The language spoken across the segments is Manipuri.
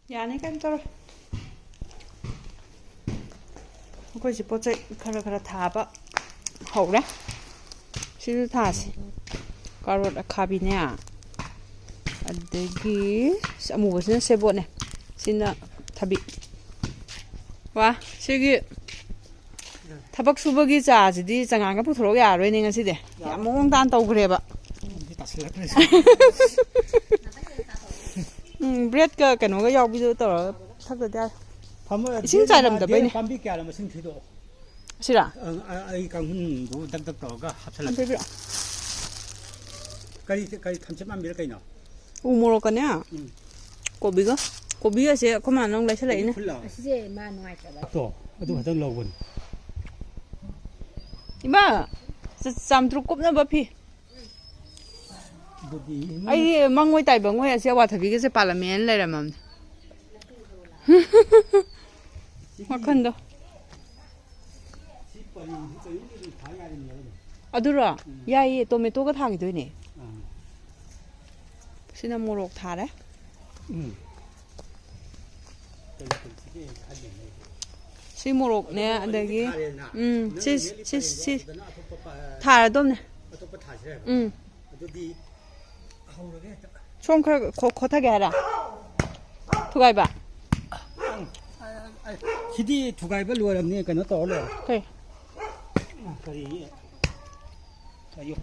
Yani kan toro. Ko si po chai khara tha ba. Hau ra. Sidu tha si. Carrot akhabi ne. Adagi amu ba sin sebo ne. Sina thabi. Wa sigi ꯊꯕꯛ ꯁꯨꯕꯒꯤ ꯆꯥꯁꯤꯗꯤ ꯆꯉꯥꯡꯒ ꯄꯨꯊꯣꯔꯛ ꯌꯥꯔꯣꯏꯅꯦ ꯉꯁꯤꯗꯤ ꯌꯥꯝ ꯃꯑꯣꯡ ꯇꯥꯅ ꯇꯧꯈ꯭ꯔꯦꯕ ꯕ꯭ꯔꯦꯗꯀ ꯀꯩꯅꯣꯒ ꯌꯥꯎꯕꯤꯗꯣ ꯇꯧꯔꯒ ꯊꯛꯇꯗꯤ ꯌꯥꯔꯦ ꯏꯁꯤꯡ ꯆꯥꯏꯔꯝꯗꯕꯩꯅꯦ ꯄꯥꯝꯕꯤ ꯀꯌꯥꯅꯣ ꯃꯁꯤꯡ ꯊꯤꯗꯣꯛꯑꯣ ꯁꯤꯔꯥ ꯑꯩ ꯀꯥꯡꯍꯟꯗꯨ ꯗꯛ ꯗꯛ ꯇꯧꯔꯒ ꯍꯥꯞꯆꯜꯂꯛꯀꯦ ꯀꯔꯤ ꯊꯝꯆꯦꯠ ꯄꯥꯝꯕꯤꯔ ꯀꯩꯅꯣ ꯎ ꯃꯣꯔꯣꯛꯀꯅꯦ ꯀꯣꯕꯤꯒꯁꯦ ꯑꯩꯈꯣꯏ ꯃꯥꯅ ꯑꯃꯨꯛ ꯂꯩꯁꯜꯂꯛꯏꯅꯦ ꯑꯁꯤꯁꯦ ꯃꯥ ꯅꯨꯡꯉꯥꯏꯇ꯭ꯔꯕ ꯑꯗꯨ ꯈꯛꯇꯪ ꯂꯧꯕꯅꯤ 이마 짬트룩 꼽는 바피 아이 망고이 딸방고이 아시아 와타비게세 빨라면 레라맘 막한다 아들아 야이 토마토가 타기도 있네 시나모록 타래 시모록 네 안되기 시 타라돔네 총 거타게 하라 두가이바 히디 두가이바 루어람니 그너 떠올려 그래 그래 아유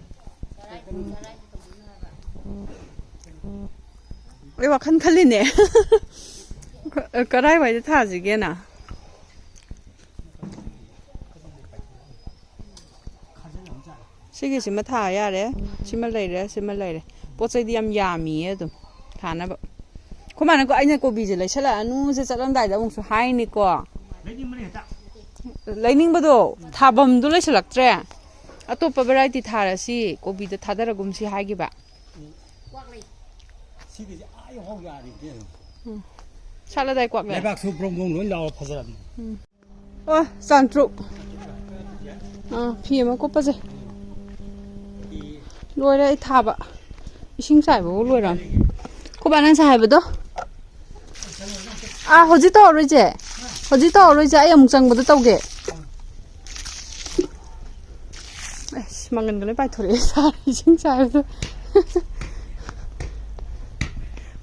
이거 칸 칼리네 그라이 와이드 타지게나 시기시면 다 야래 심을 레이래 뽀짜이디 얌 야미에 좀 타나봐 그만한 거 아니야 고비지 레살아 아누세 살란다이다 웅수 하이니까 레이닝버도 타범도 레살락트레 아토빠 베라이티 타라시 고비도 타다라곰시 하기바 시기지 아유 호기 아니데 살라다이 꽉래 레박수 브롱봉 론 라오 파자람 산트룩 피에만 꼽아제 loira ai thaba ising sai bo loira ko banan sai bo do hoji to roi je ai amuk chang bo do tawge mangan gale pai thore sa ising sai bo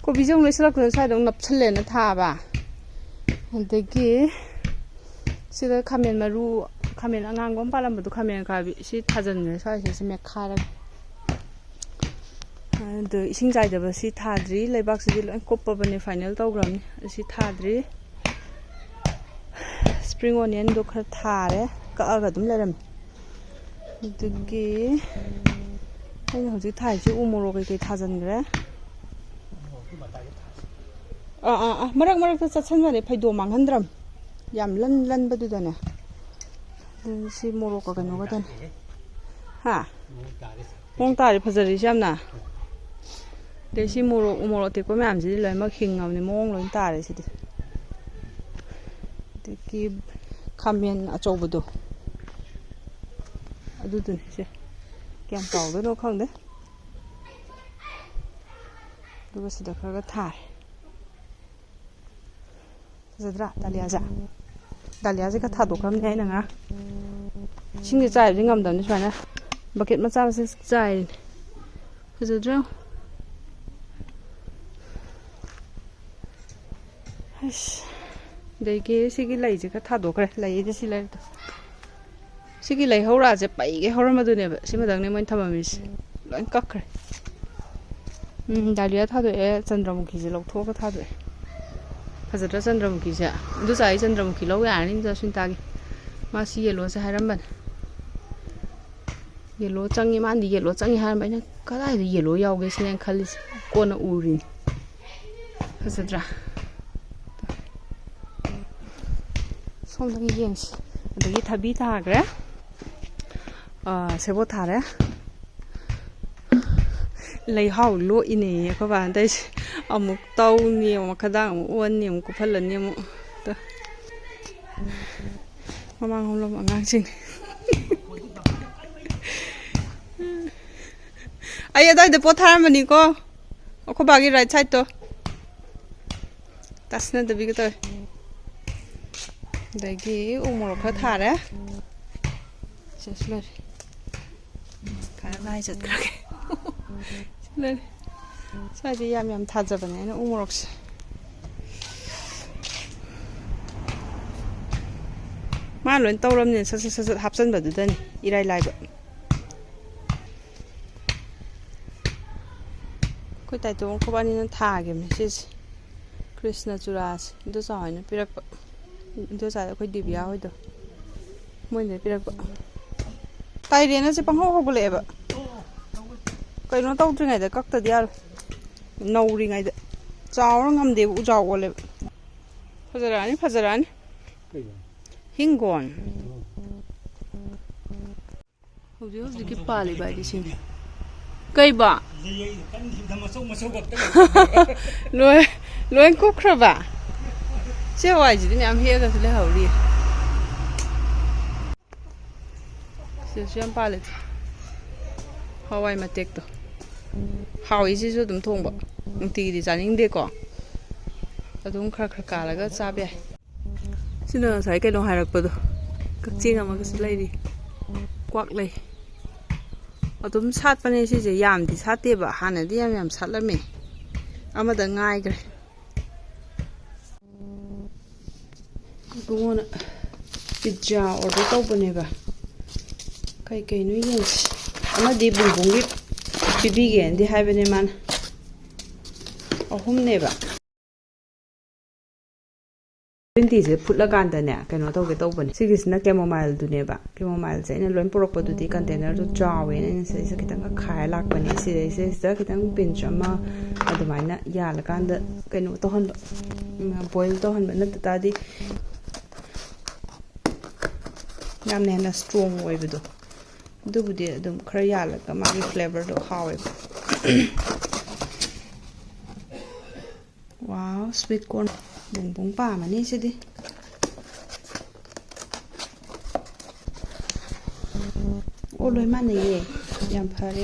ko bijong le sala ko sai dong nap chhle na thaba adagi sida khamen maru khamen angang bom palam bo khamen ka bi si thajan ne sai se me khara ꯗ ꯏꯁꯤꯡ ꯆꯥꯏꯗꯕꯁꯤ ꯊꯥꯗ꯭ꯔꯤ ꯂꯩꯕꯥꯛꯁꯤꯗꯤ ꯂꯣꯏ ꯀꯨꯞꯄꯕꯅꯦ ꯐꯥꯏꯅꯦꯜ ꯇꯧꯈ꯭ꯔꯕꯅꯤ ꯑꯁꯤ ꯊꯥꯗ꯭ꯔꯤ ꯁꯄ꯭ꯔꯤꯡ ꯑꯣꯅꯤꯌꯟꯗꯣ ꯈꯔ ꯊꯥꯔꯦ ꯀꯛꯑꯒ ꯑꯗꯨꯝ ꯂꯩꯔꯝꯃꯦ ꯑꯗꯨꯒꯤ ꯑꯩꯅ ꯍꯧꯖꯤꯛ ꯊꯥꯏꯁꯤ ꯎ ꯃꯣꯔꯣꯛ ꯀꯩꯀꯩ ꯊꯥꯖꯟꯈ꯭ꯔꯦ ꯃꯔꯛꯇ ꯆꯠꯁꯟꯕꯅꯦ ꯐꯩꯗꯣꯝ ꯃꯥꯡꯍꯟꯗ꯭ꯔꯝ ꯌꯥꯝ ꯂꯟꯕꯗꯨꯗꯅꯦ ꯁꯤ ꯃꯣꯔꯣꯛꯀ ꯀꯩꯅꯣꯒꯗꯅꯦ ꯍꯥ ꯃꯑꯣꯡ ꯇꯥꯔꯦ ꯐꯖꯔꯤꯁꯤ ꯌꯥꯝꯅ ꯑꯗꯩ ꯁꯤ ꯃꯣꯔꯣꯛ ꯑꯇꯦꯛꯄ ꯃꯌꯥꯝꯁꯤꯗꯤ ꯂꯣꯏꯅꯃꯛ ꯍꯤꯡꯉꯕꯅꯤ ꯃꯑꯣꯡ ꯂꯣꯏ ꯇꯥꯔꯦ ꯁꯤꯗꯤ ꯑꯗꯒꯤ ꯈꯥꯃꯦꯟ ꯑꯆꯧꯕꯗꯣ ꯑꯗꯨꯗꯨꯅꯤ ꯁꯦ ꯀꯌꯥꯝ ꯆꯥꯎꯗꯣꯏꯅꯣ ꯈꯪꯗꯦ ꯑꯗꯨꯒ ꯁꯤꯗ ꯈꯔꯒ ꯊꯥꯔꯦ ꯐꯖꯗ꯭ꯔꯥ ꯗꯥꯂꯤꯌꯥꯁꯦ ꯈꯔ ꯊꯥꯗꯣꯛꯈ꯭ꯔꯕꯅꯤ ꯑꯩꯅ ꯉꯔꯥꯡ ꯏꯁꯤꯡꯁꯦ ꯆꯥꯏꯕꯗꯤ ꯉꯝꯗꯕꯅꯤ ꯁꯨꯃꯥꯏꯅ बकेट मचा से चाय फजद्रो देगे सिगी लैजे का थादोखरे लैजे सि लै सिगी लै हौराजे पैगे हौरमदुनेबा सिमदंगने मोइन थमामिस लोइन कखरे दालिया थादोए चंद्रमुखी जे लौथोका थादोए फजद्रा चंद्रमुखी से दु चाइ चंद्रमुखी लौ यानि ज सुनतागे मासी येलो से हायरमबन येलो चंगी मानदी येलो चंगी हार मैंने कदाई येलो याओगे सिने खलिस कोना उरी फजद्रा सोमदंगी येंस अदगी थबी थाग्रे सेबो थारे leihaw lo ine ko ba dai amuk taw ni ma khadang on ni mu phal ni mu ta mamang hom lom angang sing ai dai de pothar mani ko ko bagi right side to ꯇꯥꯁꯟꯅꯗꯕꯤꯒ ꯇꯧꯋꯦ ꯑꯗꯒꯤ ꯎ ꯃꯣꯔꯣꯛ ꯈꯔ ꯊꯥꯔꯦ ꯁꯤꯁꯨ ꯂꯩꯔꯦ ꯈꯔ ꯂꯥꯏ ꯆꯠꯈ꯭ꯔꯒꯦ ꯁꯤ ꯂꯩꯔꯦ ꯁ꯭ꯋꯥꯏꯗꯤ ꯌꯥꯝ ꯊꯥꯖꯕꯅꯦ ꯑꯩꯅ ꯎ ꯃꯣꯔꯣꯛꯁꯦ ꯃꯥ ꯂꯣꯏ ꯇꯧꯔꯝꯅꯤꯅ ꯁꯠ ꯁꯠ ꯍꯥꯞꯆꯤꯟꯕꯗꯨꯗꯅꯤ ꯏꯔꯥꯏ ꯂꯥꯏꯕ ꯑꯩꯈꯣꯏ ꯇꯥꯏꯇꯣꯡ ꯈꯣꯕꯥꯅꯤꯅ ꯊꯥꯈꯤꯕꯅꯦ ꯁꯤꯁꯦ ꯀ꯭ꯔꯤꯁꯅ ꯆꯨꯔꯥꯁꯦ ꯏꯟꯗꯣꯆꯥ ꯍꯣꯏꯅ ꯄꯤꯔꯛꯄ ꯏꯟꯗꯣꯆꯥꯗ ꯑꯩꯈꯣꯏ ꯗꯤꯕꯤꯌꯥ ꯍꯣꯏꯗꯣ ꯃꯣꯏꯅ ꯄꯤꯔꯛꯄ ꯇꯥꯏꯔꯦꯅꯁꯦ ꯄꯪꯍꯧ ꯍꯧꯒꯠꯂꯛꯑꯦꯕ ꯀꯩꯅꯣ ꯇꯧꯗ꯭ꯔꯤꯉꯩꯗ ꯀꯛꯇꯗꯤ ꯌꯥꯔꯣꯏ ꯅꯧꯔꯤꯉꯩꯗ ꯆꯥꯎꯔ ꯉꯝꯗꯦꯕ ꯎꯖꯥꯎ ꯑꯣꯜꯂꯦꯕ ꯐꯖꯔꯛꯑꯅꯤ ꯍꯤꯡꯒꯣꯟ ꯍꯧꯖꯤꯛꯀꯤ ꯄꯥꯜꯂꯤꯕ ꯍꯥꯏꯗꯤ ꯁꯤꯅꯤ ꯀꯩꯕ ꯂꯣꯏ ꯀꯨꯞꯈ꯭ꯔꯕ ꯁꯤ ꯍꯋꯥꯏꯁꯤꯗꯤ ꯃꯌꯥꯝ ꯍꯦꯛꯑꯒꯁꯨ ꯂꯩꯍꯧꯔꯤꯌꯦ ꯁꯤꯗꯁꯨ ꯌꯥꯝ ꯄꯥꯜꯂꯦ ꯍꯋꯥꯏ ꯃꯇꯦꯛꯇꯣ ꯍꯥꯎꯏꯁꯤꯁꯨ ꯑꯗꯨꯝ ꯊꯣꯡꯕ ꯅꯨꯡꯇꯤꯒꯤꯗꯤ ꯆꯥꯅꯤꯡꯗꯦꯀꯣ ꯑꯗꯨꯝ ꯈꯔ ꯀꯥꯜꯂꯒ ꯆꯥꯕ ꯌꯥꯏ ꯁꯤꯅ ꯉꯁꯥꯏ ꯀꯩꯅꯣ ꯍꯥꯏꯔꯛꯄꯗꯣ ꯀꯛꯆꯤꯡ ꯑꯃꯒꯁꯨ ꯂꯩꯔꯤ ꯀ꯭ꯋꯥꯛ ꯂꯩ ꯑꯗꯨꯝ ꯁꯥꯠꯄꯅꯦ ꯁꯤꯁꯦ ꯌꯥꯝꯗꯤ ꯁꯥꯠꯇꯦꯕ ꯍꯥꯟꯅꯗꯤ ꯌꯥꯝ ꯁꯥꯠꯂꯝꯃꯦ ꯑꯃꯗ ꯉꯥꯏꯈ꯭ꯔꯦ ꯏꯕꯨꯡꯉꯣꯅ ꯄꯤꯖꯥ ꯑꯣꯔꯗꯔ ꯇꯧꯕꯅꯦꯕ ꯀꯩꯅꯣ ꯌꯦꯡꯁꯤ ꯑꯃꯗꯤ ꯕꯨꯡꯕꯨꯡꯒꯤ ꯄꯤꯕꯤꯒꯦꯅꯗꯤ ꯍꯥꯏꯕꯅꯦ ꯃꯥꯅ ꯑꯍꯨꯝꯅꯦꯕ ꯒ꯭ꯔꯤꯟ ꯇꯤꯁꯦ ꯐꯨꯠꯂꯀꯥꯟꯗꯅꯦ ꯀꯩꯅꯣ ꯇꯧꯒꯦ ꯇꯧꯕꯅꯦ ꯁꯤꯒꯤꯁꯤꯅ ꯀꯦꯃꯣꯃꯥꯏꯜꯗꯨꯅꯦꯕ ꯀꯦꯃꯣꯃꯥꯏꯜꯁꯦ ꯑꯩꯅ ꯂꯣꯏ ꯄꯨꯔꯛꯄꯗꯨꯗꯤ ꯀꯟꯇꯦꯅꯔꯗꯣ ꯆꯥꯎꯋꯦꯅ ꯑꯩꯅ ꯁꯤꯗꯩꯁꯤꯗ ꯈꯤꯇꯪꯒ ꯈꯥꯏꯔ ꯂꯥꯛꯄꯅꯦ ꯁꯤꯗꯩꯁꯤꯗ ꯈꯤꯇꯪ ꯄꯤꯟꯆ ꯑꯃ ꯑꯗꯨꯃꯥꯏꯅ ꯌꯥꯜꯂꯀꯥꯟꯗ ꯀꯩꯅꯣ ꯇꯧꯍꯟꯕ ꯕꯣꯏꯜ ꯇꯧꯍꯟꯕ ꯅꯠꯇ ꯇꯥꯔꯗꯤ ꯌꯥꯝꯅ ꯍꯦꯟꯅ ꯁ꯭ꯇ꯭ꯔꯣꯡ ꯑꯣꯏꯕꯗꯣ ꯑꯗꯨꯕꯨꯗꯤ ꯑꯗꯨꯝ ꯈꯔ ꯌꯥꯜꯂꯒ ꯃꯥꯒꯤ ꯐ꯭ꯂꯦꯕꯔꯗꯣ ꯍꯥꯎꯋꯦꯕ ꯋꯥꯎ ꯁ꯭ꯋꯤꯠ ꯀꯣꯔꯟ ꯕꯨꯡꯕꯨꯡ ꯄꯥꯝꯃꯅꯤ ꯁꯤꯗꯤ ꯑꯣ ꯂꯣꯏ ꯃꯥꯟꯅꯩꯌꯦ ꯌꯥꯝ ꯐꯔꯦ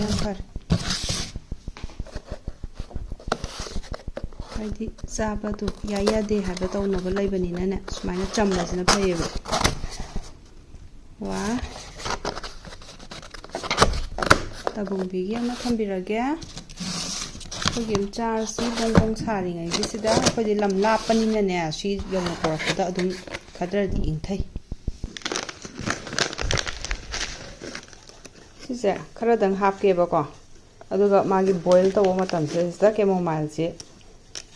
ꯍꯥꯏꯗꯤ ꯆꯥꯕꯗꯣ ꯌꯥꯗꯦ ꯍꯥꯏꯕ ꯇꯧꯅꯕ ꯂꯩꯕꯅꯤꯅꯅꯦ ꯁꯨꯃꯥꯏꯅ ꯆꯝꯕꯁꯤꯅ ꯐꯩꯌꯦꯕ ꯋꯥ ꯇꯕꯨꯡꯕꯤꯒꯤ ꯑꯃ ꯊꯝꯕꯤꯔꯒꯦ ꯑꯩꯈꯣꯏꯒꯤ ꯆꯥꯔꯁꯤ ꯕꯣꯡꯕꯣꯡ ꯁꯥꯔꯤꯉꯩꯒꯤꯁꯤꯗ ꯑꯩꯈꯣꯏꯗꯤ ꯂꯝ ꯂꯥꯞꯄꯅꯤꯅꯅꯦ ꯁꯤ ꯌꯧꯅ ꯄꯨꯔꯛꯄꯗ ꯑꯗꯨꯝ ꯈꯔꯗꯤ ꯏꯪꯊꯩ ꯁꯤꯁꯦ ꯈꯔꯗꯪ ꯍꯥꯞꯀꯦꯕꯀꯣ ꯑꯗꯨꯒ ꯃꯥꯒꯤ ꯕꯣꯏꯜ ꯇꯧꯕ ꯃꯇꯝꯁꯤꯗ ꯀꯦꯃꯣꯃꯥꯏꯜꯁꯦ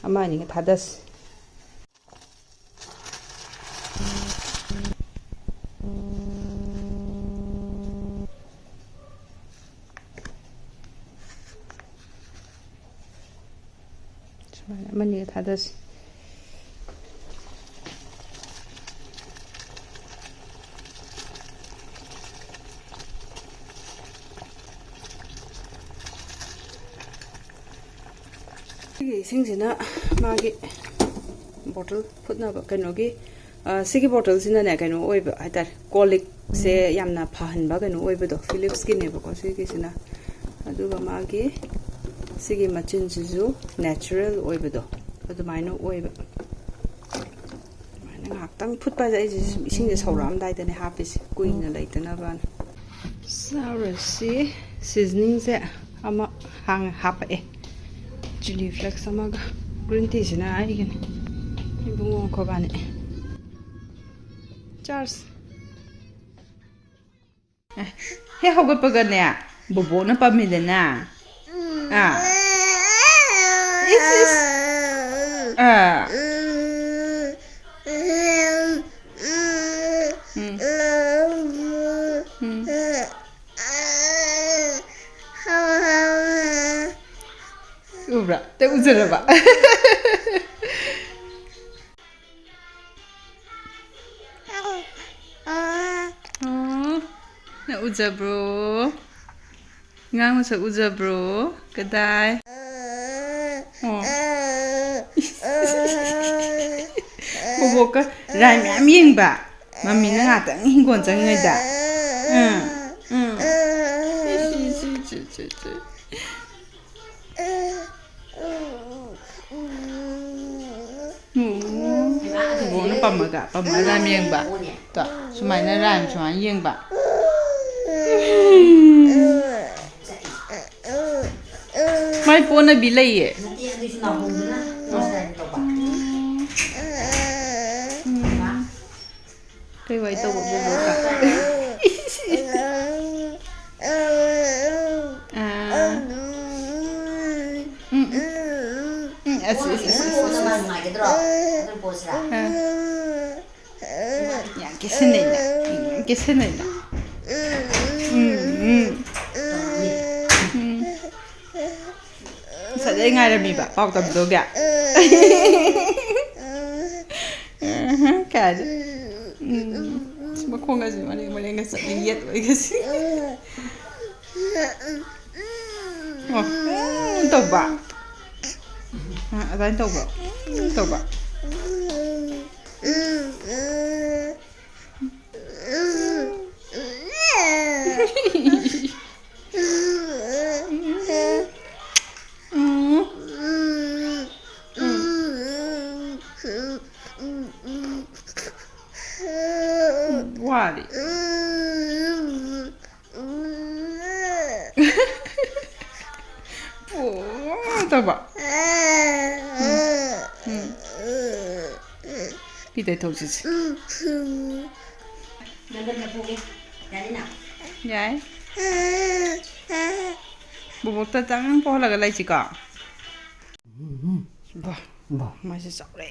ꯑꯃ ꯑꯅꯤꯒ ꯊꯥꯗꯁꯤ ꯁꯨꯃꯥꯏꯅ ꯑꯃ ꯑꯅꯤꯒ ꯊꯥꯗꯁꯤ ꯁꯤꯒꯤ ꯏꯁꯤꯡꯁꯤꯅ ꯃꯥꯒꯤ ꯕꯣꯇꯜ ꯐꯨꯠꯅꯕ ꯀꯩꯅꯣꯒꯤ ꯁꯤꯒꯤ ꯕꯣꯇꯜꯁꯤꯅꯅꯦ ꯀꯩꯅꯣ ꯑꯣꯏꯕ ꯍꯥꯏꯇꯥꯔꯦ ꯀꯣꯜꯂꯤꯛꯁꯦ ꯌꯥꯝꯅ ꯐꯍꯟꯕ ꯀꯩꯅꯣ ꯑꯣꯏꯕꯗꯣ ꯐꯤꯂꯤꯞꯁꯀꯤꯅꯦꯕꯀꯣ ꯁꯤꯒꯤꯁꯤꯅ ꯑꯗꯨꯒ ꯃꯥꯒꯤ ꯁꯤꯒꯤ ꯃꯆꯤꯟꯁꯤꯁꯨ ꯅꯦꯆꯔꯦꯜ ꯑꯣꯏꯕꯗꯣ ꯑꯗꯨꯃꯥꯏꯅ ꯑꯣꯏꯕ ꯑꯗꯨꯃꯥꯏꯅ ꯉꯥꯏꯍꯥꯛꯇꯪ ꯐꯨꯠꯄ ꯍꯥꯏꯁꯦ ꯑꯩꯁꯦ ꯏꯁꯤꯡꯁꯦ ꯁꯧꯔꯛꯑꯝꯗꯥꯏꯗꯅꯦ ꯍꯥꯞꯄꯤꯁꯦ ꯀꯨꯏꯅ ꯂꯩꯇꯅꯕꯅ ꯆꯥꯎꯔꯁꯤ ꯁꯤꯖꯅꯤꯡꯁꯦ ꯑꯃ ꯍꯥꯞꯄꯛꯑꯦ ꯆꯤꯂꯤ ꯐ꯭ꯂꯦꯛꯁ ꯑꯃꯒ ꯒ꯭ꯔꯤꯟ ꯇꯤꯁꯤꯅ ꯑꯩꯒꯤꯅꯤ ꯏꯕꯨꯡꯉꯣ ꯈꯣꯏꯕꯥꯅꯤ ꯆꯥꯔꯁ ꯍꯦꯛ ꯍꯧꯒꯠꯄꯒꯅꯦ ꯕꯣꯕꯣꯛꯅ ꯄꯝꯃꯤꯗꯅ 우브라 때 웃으러봐 나 우자브로 ngang sa uza bro kadai boboka rai myam yingba mami na ngata hingon changida ꯕꯣꯡꯅ ꯄꯝꯃꯒ ꯔꯥꯏꯝ ꯌꯦꯡꯕ ꯇꯣ ꯁꯨꯃꯥꯏꯅ ꯔꯥꯏꯝ ꯁꯨꯃꯥꯏꯅ ꯌꯦꯡꯕ ꯃꯥꯏ ꯄꯣꯟꯅꯕꯤ ꯂꯩꯌꯦ ꯀꯩ ꯋꯥꯏ ꯇꯧꯕ ꯕꯣꯕꯣꯛꯀ ꯌꯥꯝ ꯀꯦꯁꯟꯅꯩꯅ ꯉꯁꯥꯏꯗꯩ ꯉꯥꯏꯔꯝꯃꯤꯕ ꯄꯥꯎ ꯇꯝꯗꯧꯒꯤ ꯀꯥꯏꯗ ꯃꯈꯣꯡꯒꯁꯤ ꯃꯔꯦꯡꯒ ꯆꯠꯂꯤ ꯌꯦꯠ ꯑꯣꯏꯒꯁꯤ ꯇꯧꯕ ꯑꯗꯨꯃꯥꯏꯅ ꯇꯧꯕ ꯇꯧꯕ Why? Oh, tama. Kita ito sisi. Yai. Bubuk tatang po halaga lai chika. Bah, masih sore.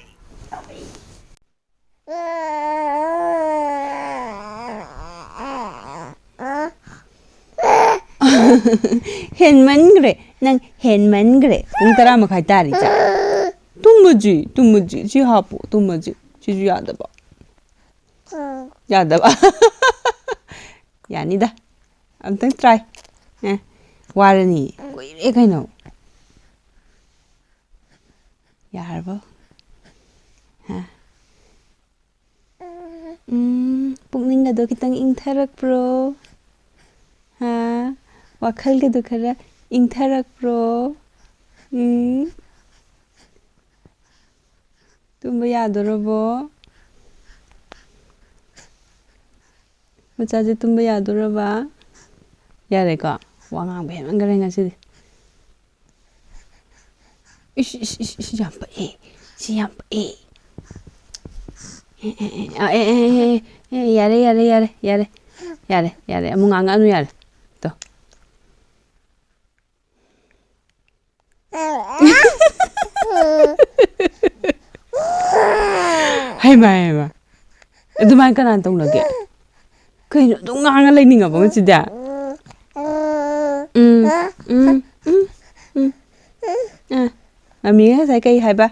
헨만 그래. 난 헨만 그래. 공따라 뭐 갈다 아니자. 뚱무지. 지하보 뚱무지. 지주 야다 봐. 야다 봐. 야니다. 아무튼 try. 예. 와르니. 이래 가이노. 야르보. 하. ꯄꯨꯛꯅꯤꯡꯒꯗꯣ ꯈꯤꯇꯪ ꯏꯪꯊꯔꯛꯄ꯭ꯔꯣ ꯍꯥ ꯋꯥꯈꯜꯒꯗꯣ ꯈꯔ ꯏꯪꯊꯔꯛꯄ꯭ꯔꯣ ꯇꯨꯝꯕ ꯌꯥꯗꯣꯔꯕꯣ ꯃꯆꯥꯁꯦ ꯇꯨꯝꯕ ꯌꯥꯗꯣꯔꯕ ꯌꯥꯔꯦꯀꯣ ꯋꯥ ꯉꯥꯡꯕ ꯍꯦꯟꯃꯟꯈꯔꯦ ꯉꯁꯤꯗꯤ 이씨 안 빠, 안 빠, 야래, 뭐 안 가노 야래, 또. 해봐. 너만 kan 안 동나게. 그냥 동강을 내는 거 보면 진짜. Mamiga thấy cây hay ba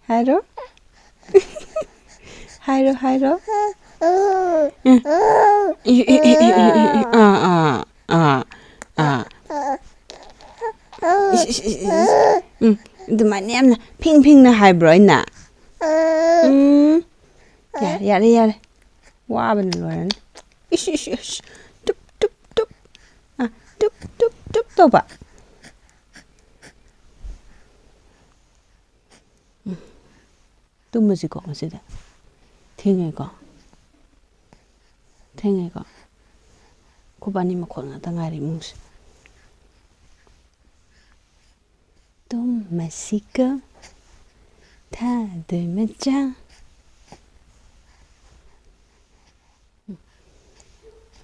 haro Tụi em là ping là hai bữa nè Dạ Wow bên rồi Túp đâu bà Túp mà gì có mà gì đó Thiên ngày có Cô bà nìm mà khổ ngã ta ngài rì mông Túp mà gì cơ Tha đời mà cha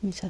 Mình sao